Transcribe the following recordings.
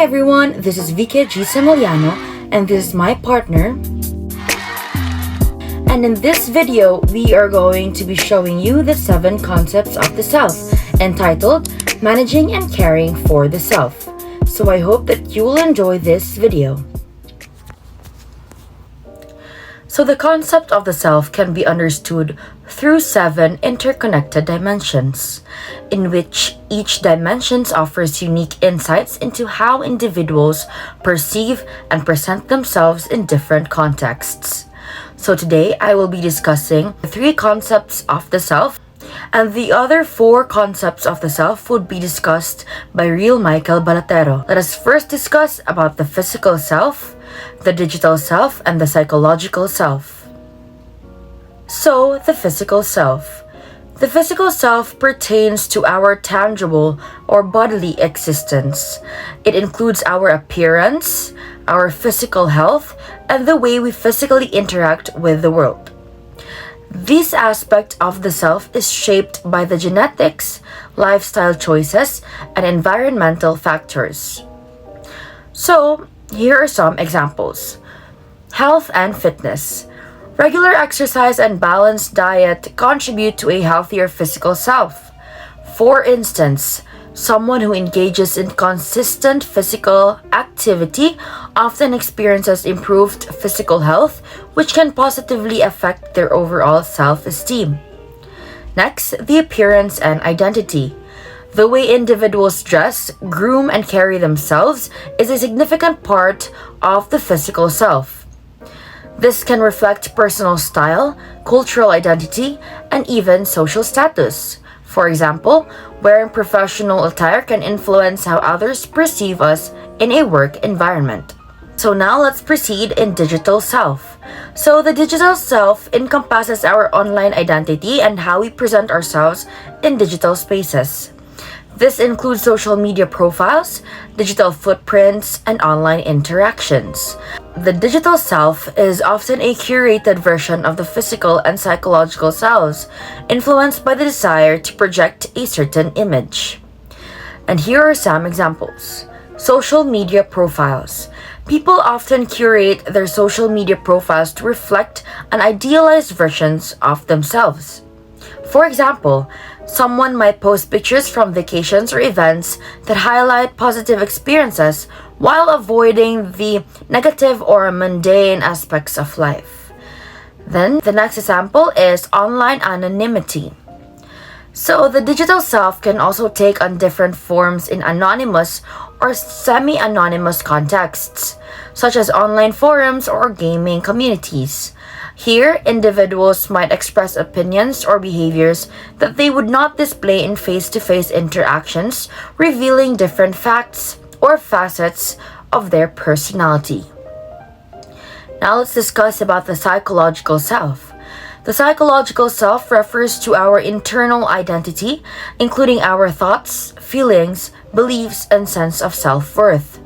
everyone, this is Vyque Semillano and this is my partner. And in this video, we are going to be showing you the 7 concepts of the self, entitled Managing and Caring for the Self. So I hope that you will enjoy this video. So the concept of the self can be understood through 7 interconnected dimensions, in which each dimension offers unique insights into how individuals perceive and present themselves in different contexts. So today I will be discussing the 3 concepts of the self, and the other 4 concepts of the self would be discussed by Reil Balatero. Let us first discuss about the physical self, the digital self, and the psychological self. So, the physical self. The physical self pertains to our tangible or bodily existence. It includes our appearance, our physical health, and the way we physically interact with the world. This aspect of the self is shaped by the genetics, lifestyle choices, and environmental factors. So, here are some examples. Health and fitness. Regular exercise and balanced diet contribute to a healthier physical self. For instance, someone who engages in consistent physical activity often experiences improved physical health, which can positively affect their overall self-esteem. Next, the appearance and identity. The way individuals dress, groom, and carry themselves is a significant part of the physical self. This can reflect personal style, cultural identity, and even social status. For example, wearing professional attire can influence how others perceive us in a work environment. So now let's proceed in digital self. So the digital self encompasses our online identity and how we present ourselves in digital spaces. This includes social media profiles, digital footprints, and online interactions. The digital self is often a curated version of the physical and psychological selves, influenced by the desire to project a certain image. And here are some examples. Social media profiles. People often curate their social media profiles to reflect an idealized versions of themselves. For example, someone might post pictures from vacations or events that highlight positive experiences while avoiding the negative or mundane aspects of life. Then, the next example is online anonymity. So, the digital self can also take on different forms in anonymous or semi-anonymous contexts, such as online forums or gaming communities. Here, individuals might express opinions or behaviors that they would not display in face-to-face interactions, revealing different facts or facets of their personality. Now let's discuss about the psychological self. The psychological self refers to our internal identity, including our thoughts, feelings, beliefs, and sense of self-worth.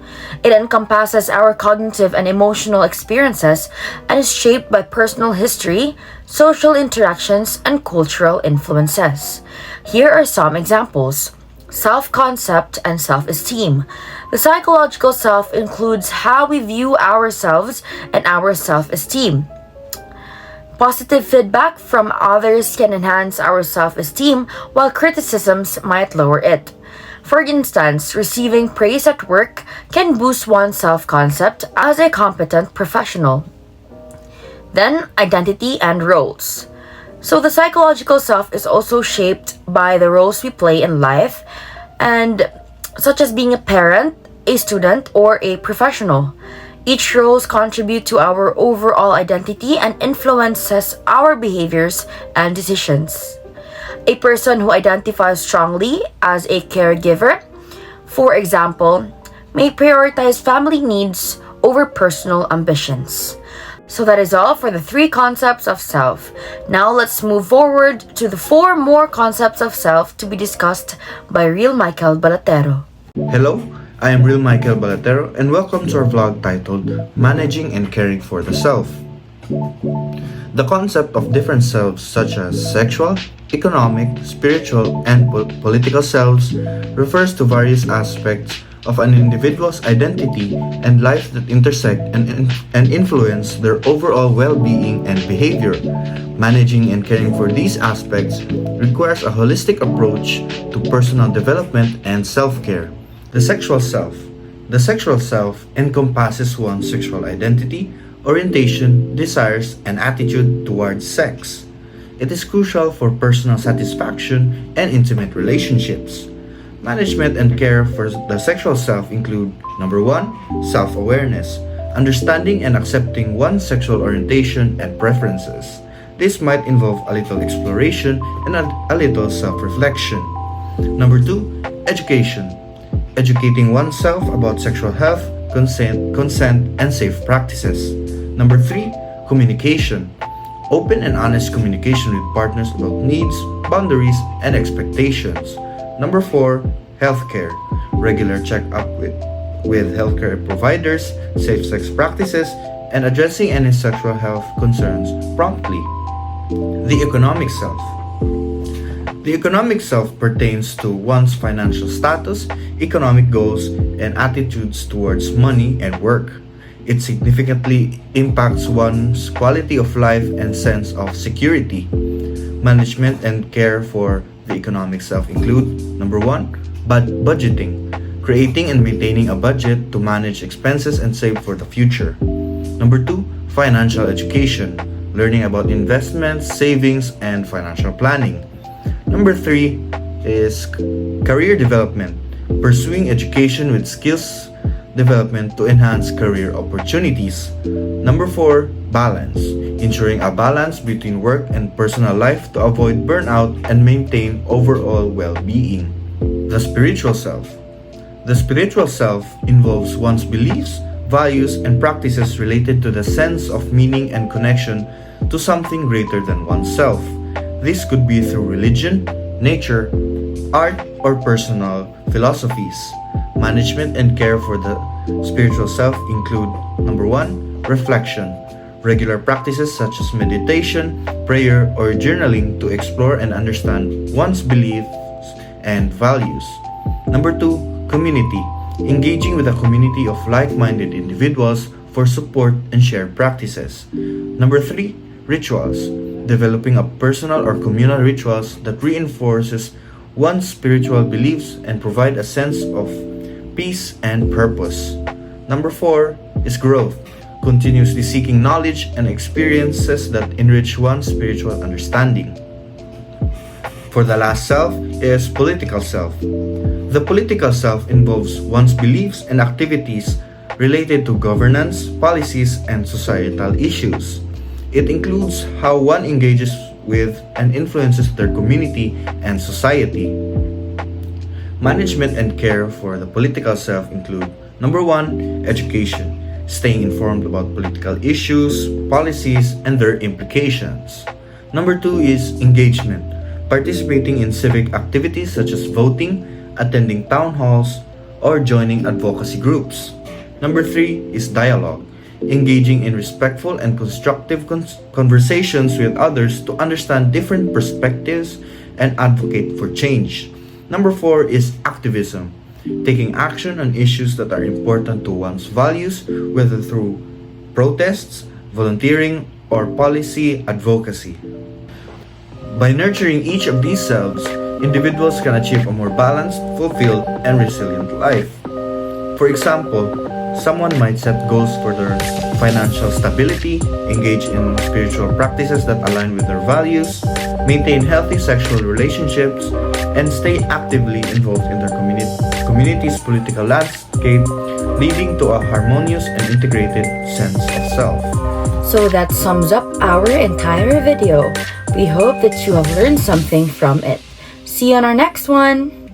It encompasses our cognitive and emotional experiences and is shaped by personal history, social interactions, and cultural influences. Here are some examples. Self-concept and self-esteem. The psychological self includes how we view ourselves and our self-esteem. Positive feedback from others can enhance our self-esteem, while criticisms might lower it. For instance, receiving praise at work can boost one's self-concept as a competent professional. Then, identity and roles. So the psychological self is also shaped by the roles we play in life, and such as being a parent, a student, or a professional. Each roles contribute to our overall identity and influences our behaviors and decisions. A person who identifies strongly as a caregiver, for example, may prioritize family needs over personal ambitions. So that is all for the 3 concepts of self. Now let's move forward to the 4 more concepts of self to be discussed by Reil Balatero. Hello, I am Reil Balatero and welcome to our vlog titled Managing and Caring for the Self. The concept of different selves such as sexual, economic, spiritual, and political selves refers to various aspects of an individual's identity and life that intersect and influence their overall well-being and behavior. Managing and caring for these aspects requires a holistic approach to personal development and self-care. The sexual self. The sexual self encompasses one's sexual identity, orientation, desires, and attitude towards sex. It is crucial for personal satisfaction and intimate relationships. Management and care for the sexual self include number 1, self-awareness, understanding and accepting one's sexual orientation and preferences. This might involve a little exploration and a little self-reflection. Number 2, education. Educating oneself about sexual health, consent, and safe practices. Number 3, communication. Open and honest communication with partners about needs, boundaries, and expectations. Number 4, healthcare. Regular check-up with healthcare providers, safe sex practices, and addressing any sexual health concerns promptly. The economic self. The economic self pertains to one's financial status, economic goals, and attitudes towards money and work. It significantly impacts one's quality of life and sense of security. Management and care for the economic self include number 1, budgeting, creating and maintaining a budget to manage expenses and save for the future. Number 2, financial education, learning about investments, savings, and financial planning. Number 3 is career development, pursuing education with skills development to enhance career opportunities. Number 4, balance, ensuring a balance between work and personal life to avoid burnout and maintain overall well-being. The spiritual self. The spiritual self involves one's beliefs, values, and practices related to the sense of meaning and connection to something greater than oneself. This could be through religion, nature, art, or personal philosophies. Management and care for the spiritual self include number 1, reflection, regular practices such as meditation, prayer, or journaling to explore and understand one's beliefs and values. Number 2, community, engaging with a community of like-minded individuals for support and shared practices. Number 3, rituals, developing a personal or communal rituals that reinforces one's spiritual beliefs and provide a sense of peace and purpose. Number 4 is growth, continuously seeking knowledge and experiences that enrich one's spiritual understanding. For the last self is political self. The political self involves one's beliefs and activities related to governance, policies, and societal issues. It includes how one engages with and influences their community and society. Management and care for the political self include number 1, education, staying informed about political issues, policies, and their implications. Number 2 is engagement, participating in civic activities such as voting, attending town halls, or joining advocacy groups. Number 3 is dialogue, engaging in respectful and constructive conversations with others to understand different perspectives and advocate for change. Number 4 is activism, taking action on issues that are important to one's values, whether through protests, volunteering, or policy advocacy. By nurturing each of these selves, individuals can achieve a more balanced, fulfilled, and resilient life. For example, someone might set goals for their financial stability, engage in spiritual practices that align with their values, maintain healthy sexual relationships, and stay actively involved in their community's political landscape, leading to a harmonious and integrated sense of self. So that sums up our entire video. We hope that you have learned something from it. See you on our next one!